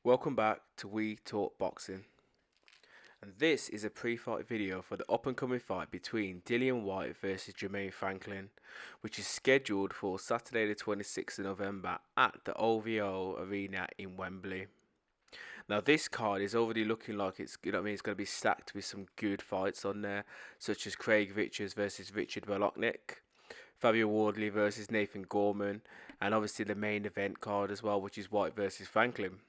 Welcome back to We Talk Boxing, and this is a pre-fight video for the up-and-coming fight between Dillian Whyte versus Jermaine Franklin, which is scheduled for Saturday the 26th of November at the OVO Arena in Wembley. Now this card is already looking like it's it's going to be stacked with some good fights on there, such as Craig Richards versus Richard Bolotnick, Fabio Wardley versus Nathan Gorman, and obviously the main event card as well, which is Whyte versus Franklin.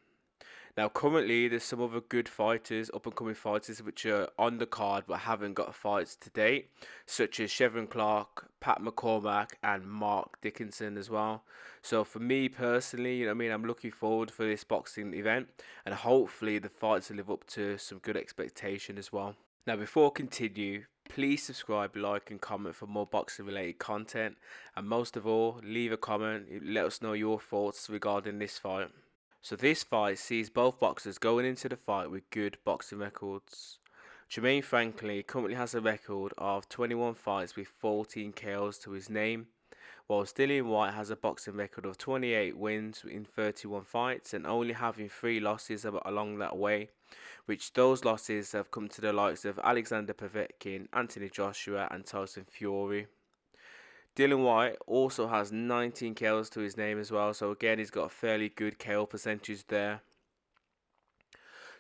Now, currently, there's some other good fighters, up and coming fighters, which are on the card but haven't got fights to date, such as Chevron Clark, Pat McCormack, and Mark Dickinson as well. So, for me personally, I'm looking forward for this boxing event, and hopefully, the fights will live up to some good expectation as well. Now, before I continue, please subscribe, like, and comment for more boxing related content, and most of all, leave a comment, let us know your thoughts regarding this fight. So this fight sees both boxers going into the fight with good boxing records. Jermaine Franklin currently has a record of 21 fights with 14 KOs to his name, whilst Dillian Whyte has a boxing record of 28 wins in 31 fights and only having 3 losses along that way, which those losses have come to the likes of Alexander Povetkin, Anthony Joshua and Tyson Fury. Dillian Whyte also has 19 KOs to his name as well, so again he's got a fairly good KO percentage there.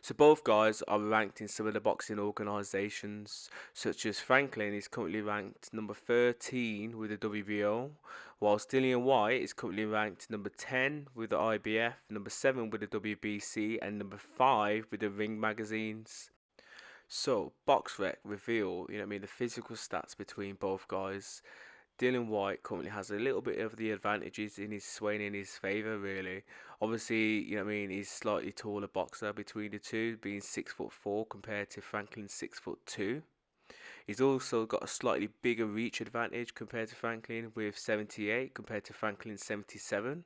So both guys are ranked in some of the boxing organisations, such as Franklin is currently ranked number 13 with the WBO, whilst Dillian Whyte is currently ranked number 10 with the IBF, number 7 with the WBC, and number 5 with the Ring magazines. So, BoxRec reveal, the physical stats between both guys. Dillian Whyte currently has a little bit of the advantages in his swing in his favour, really. Obviously, he's slightly taller boxer between the two, being 6'4" compared to Franklin's 6'2". He's also got a slightly bigger reach advantage compared to Franklin, with 78 compared to Franklin's 77.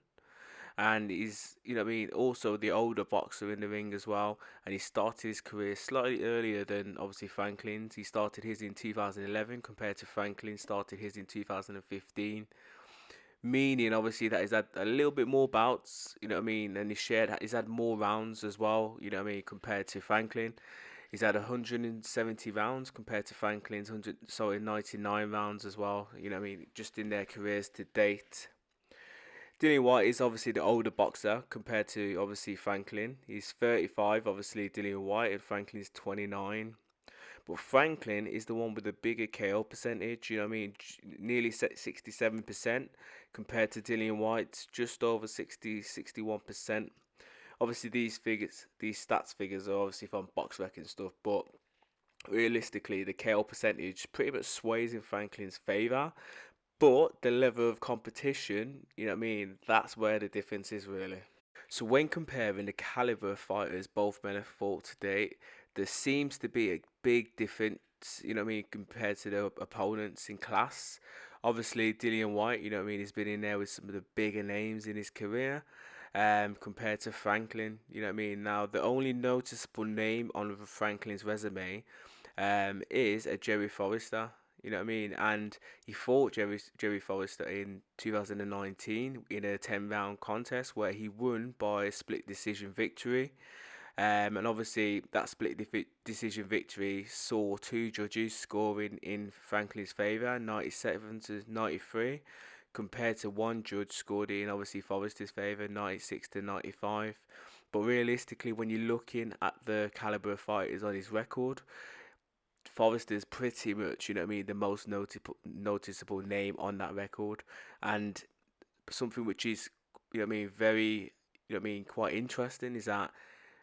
And he's, also the older boxer in the ring as well. And he started his career slightly earlier than obviously Franklin's. He started his in 2011 compared to Franklin started his in 2015. Meaning, obviously, that he's had a little bit more bouts, and he's had more rounds as well, compared to Franklin. He's had 170 rounds compared to Franklin's 99 rounds as well, just in their careers to date. Dillian Whyte is obviously the older boxer compared to obviously Franklin. He's 35, obviously Dillian Whyte, and Franklin's 29. But Franklin is the one with the bigger KO percentage, nearly 67% compared to Dillian Whyte's just over 61%. Obviously these stats figures are obviously from BoxRec and stuff, but realistically the KO percentage pretty much sways in Franklin's favour. But the level of competition, that's where the difference is really. So when comparing the caliber of fighters both men have fought to date, there seems to be a big difference, compared to their opponents in class. Obviously, Dillian Whyte, he's been in there with some of the bigger names in his career, compared to Franklin, Now, the only noticeable name on Franklin's resume, is a Jerry Forrester. And he fought Jerry Forrester in 2019 in a 10-round contest where he won by a split decision victory. And obviously that split decision victory saw 2 judges scoring in Franklin's favour, 97 to 93, compared to 1 judge scored in obviously Forrester's favour, 96 to 95. But realistically, when you're looking at the calibre of fighters on his record, Forrester's pretty much, the most noticeable name on that record. And something which is, very, quite interesting is that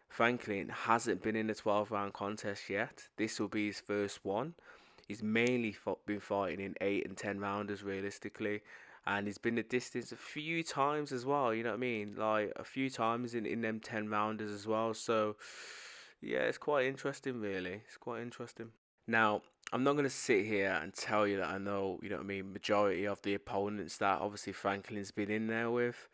Franklin hasn't been in a 12-round contest yet. This will be his first one. He's mainly been fighting in 8 and 10 rounders realistically. And he's been the distance a few times as well, like a few times in them 10 rounders as well. So, yeah, it's quite interesting really. It's quite interesting. Now, I'm not going to sit here and tell you that I know, majority of the opponents that obviously Franklin's been in there with.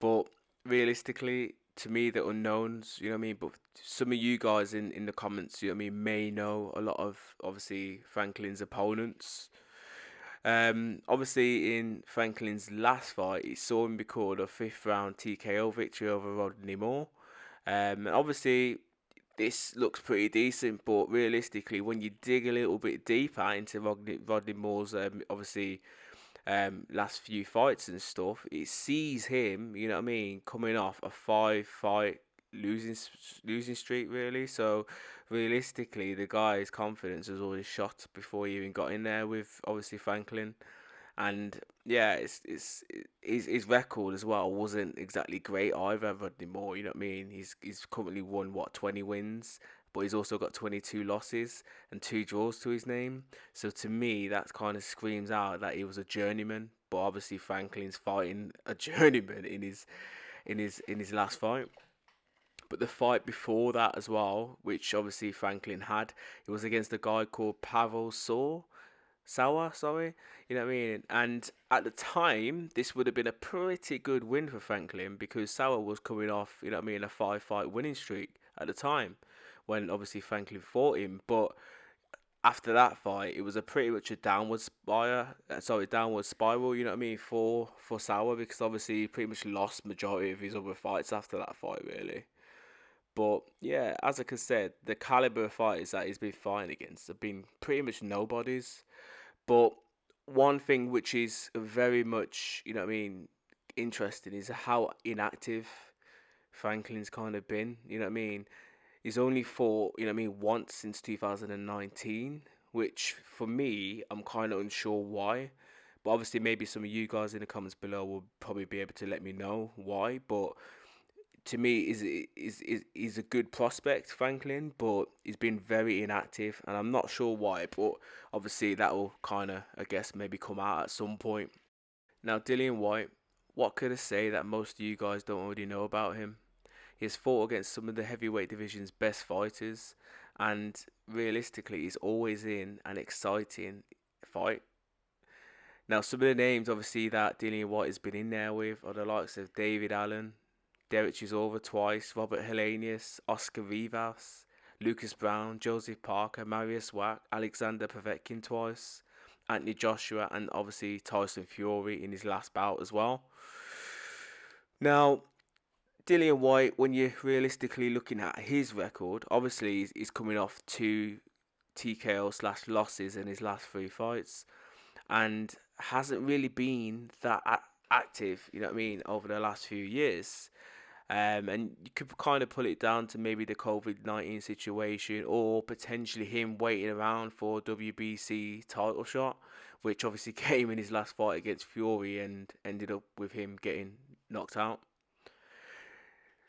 But realistically, to me, the unknowns, but some of you guys in the comments, may know a lot of, obviously, Franklin's opponents. Obviously, in Franklin's last fight, he saw him record a 5th round TKO victory over Rodney Moore. And obviously, this looks pretty decent, but realistically, when you dig a little bit deeper into Rodney Moore's obviously last few fights and stuff, it sees him, you know what I mean, coming off a 5 fight losing streak really. So realistically, the guy's confidence was already shot before he even got in there with obviously Franklin. And yeah, his record as well wasn't exactly great either. Rodney Moore, you know what I mean? He's currently won what 20 wins, but he's also got 22 losses and 2 draws to his name. So to me, that kind of screams out that he was a journeyman. But obviously, Franklin's fighting a journeyman in his last fight. But the fight before that as well, which obviously Franklin had, it was against a guy called Pavel Sauer, sorry, you know what I mean? And at the time, this would have been a pretty good win for Franklin because Sauer was coming off, you know what I mean, a 5 fight winning streak at the time when obviously Franklin fought him. But after that fight, it was a pretty much a downward spiral, you know what I mean, for Sauer because obviously he pretty much lost majority of his other fights after that fight, really. But yeah, as I said, the caliber of fighters that he's been fighting against have been pretty much nobodies. But one thing which is very much, you know what I mean, interesting is how inactive Franklin's kind of been. You know what I mean? He's only fought, you know what I mean, once since 2019, which for me, I'm kind of unsure why. But obviously, maybe some of you guys in the comments below will probably be able to let me know why. But to me is a good prospect, Franklin, but he's been very inactive, and I'm not sure why. But obviously, that will kind of, I guess, maybe come out at some point. Now, Dillian Whyte, what could I say that most of you guys don't already know about him? He has fought against some of the heavyweight division's best fighters, and realistically, he's always in an exciting fight. Now, some of the names, obviously, that Dillian Whyte has been in there with are the likes of David Allen, Derek Chisora twice, Robert Helenius, Oscar Rivas, Lucas Brown, Joseph Parker, Marius Wack, Alexander Povetkin twice, Anthony Joshua, and obviously Tyson Fury in his last bout as well. Now, Dillian Whyte, when you're realistically looking at his record, obviously he's coming off 2 TKO slash losses in his last 3 fights, and hasn't really been that active, you know what I mean, over the last few years. And you could kind of put it down to maybe the COVID-19 situation or potentially him waiting around for a WBC title shot, which obviously came in his last fight against Fury and ended up with him getting knocked out.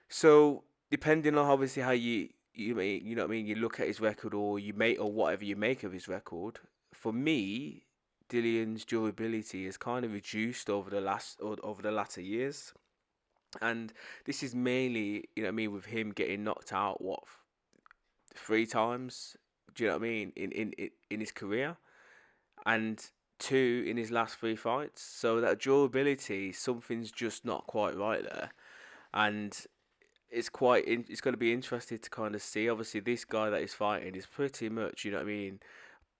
So depending on obviously how you know what I mean, you look at his record or whatever you make of his record, for me, Dillian's durability is kind of reduced over the latter years. And this is mainly, you know what I mean, with him getting knocked out, 3 times, do you know what I mean, in his career, and 2 in his last 3 fights. So that durability, something's just not quite right there. And it's going to be interesting to kind of see. Obviously, this guy that he's fighting is pretty much, you know what I mean,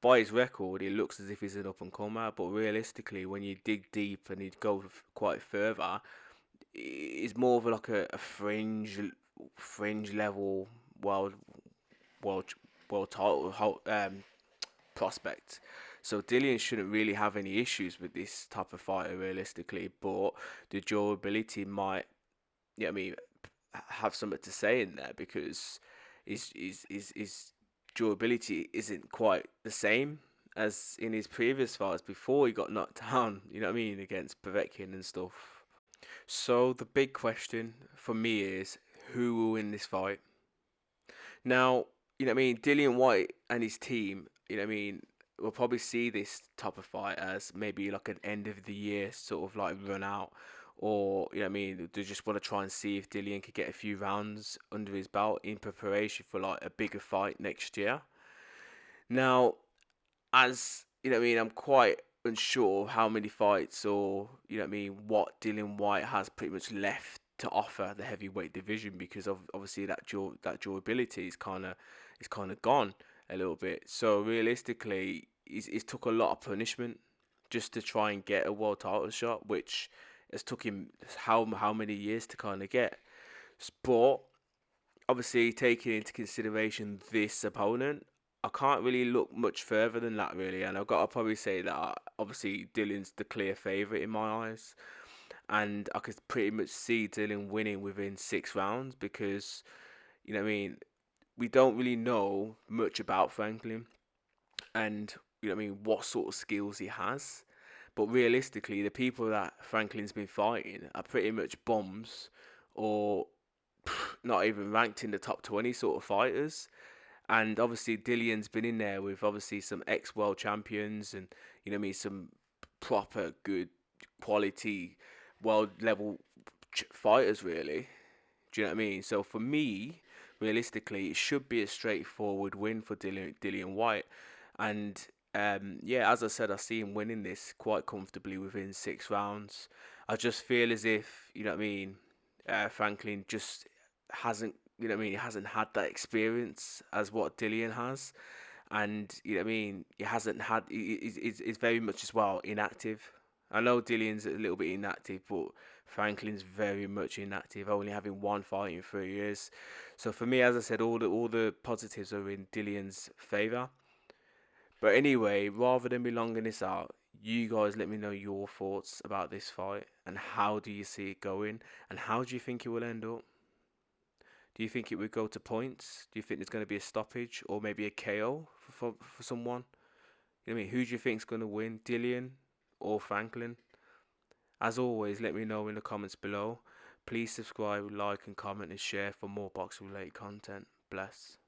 by his record, it looks as if he's an up and comer. But realistically, when you dig deep and you go quite further, is more of like a fringe level world world title prospect. So Dillian shouldn't really have any issues with this type of fighter realistically, but the durability might, yeah, I mean, have something to say in there because his durability isn't quite the same as in his previous fights before he got knocked down. You know what I mean, against Povetkin and stuff. So the big question for me is who will win this fight? Now, you know what I mean, Dillian Whyte and his team, you know what I mean, will probably see this type of fight as maybe like an end of the year sort of like run out. Or, you know what I mean, they just want to try and see if Dillian could get a few rounds under his belt in preparation for like a bigger fight next year. Now, as you know what I mean, I'm quite unsure of how many fights or you know what I mean what Dillian Whyte has pretty much left to offer the heavyweight division because of obviously that durability is kind of gone a little bit. So realistically, he's took a lot of punishment just to try and get a world title shot, which has took him how many years to kind of get. But obviously taking into consideration this opponent, I can't really look much further than that really, and I've got to probably say that obviously Dillian's the clear favourite in my eyes, and I could pretty much see Dillian winning within 6 rounds because you know what I mean. We don't really know much about Franklin, and you know what I mean, what sort of skills he has. But realistically, the people that Franklin's been fighting are pretty much bombs or not even ranked in the top 20 sort of fighters. And obviously, Dillian's been in there with obviously some ex world champions and, you know what I mean, some proper good quality world level fighters, really. Do you know what I mean? So for me, realistically, it should be a straightforward win for Dillian Whyte. And yeah, as I said, I see him winning this quite comfortably within 6 rounds. I just feel as if, you know what I mean, Franklin just hasn't, you know what I mean, he hasn't had that experience as what Dillian has. And, you know what I mean, he hasn't had, he's very much as well inactive. I know Dillian's a little bit inactive, but Franklin's very much inactive, only having one fight in 3 years. So for me, as I said, all the positives are in Dillian's favour. But anyway, rather than me longing this out, you guys let me know your thoughts about this fight and how do you see it going and how do you think it will end up? Do you think it would go to points? Do you think there's going to be a stoppage or maybe a KO for someone? You know what I mean? Who do you think's going to win, Dillian or Franklin? As always, let me know in the comments below. Please subscribe, like and comment and share for more boxing related content. Bless.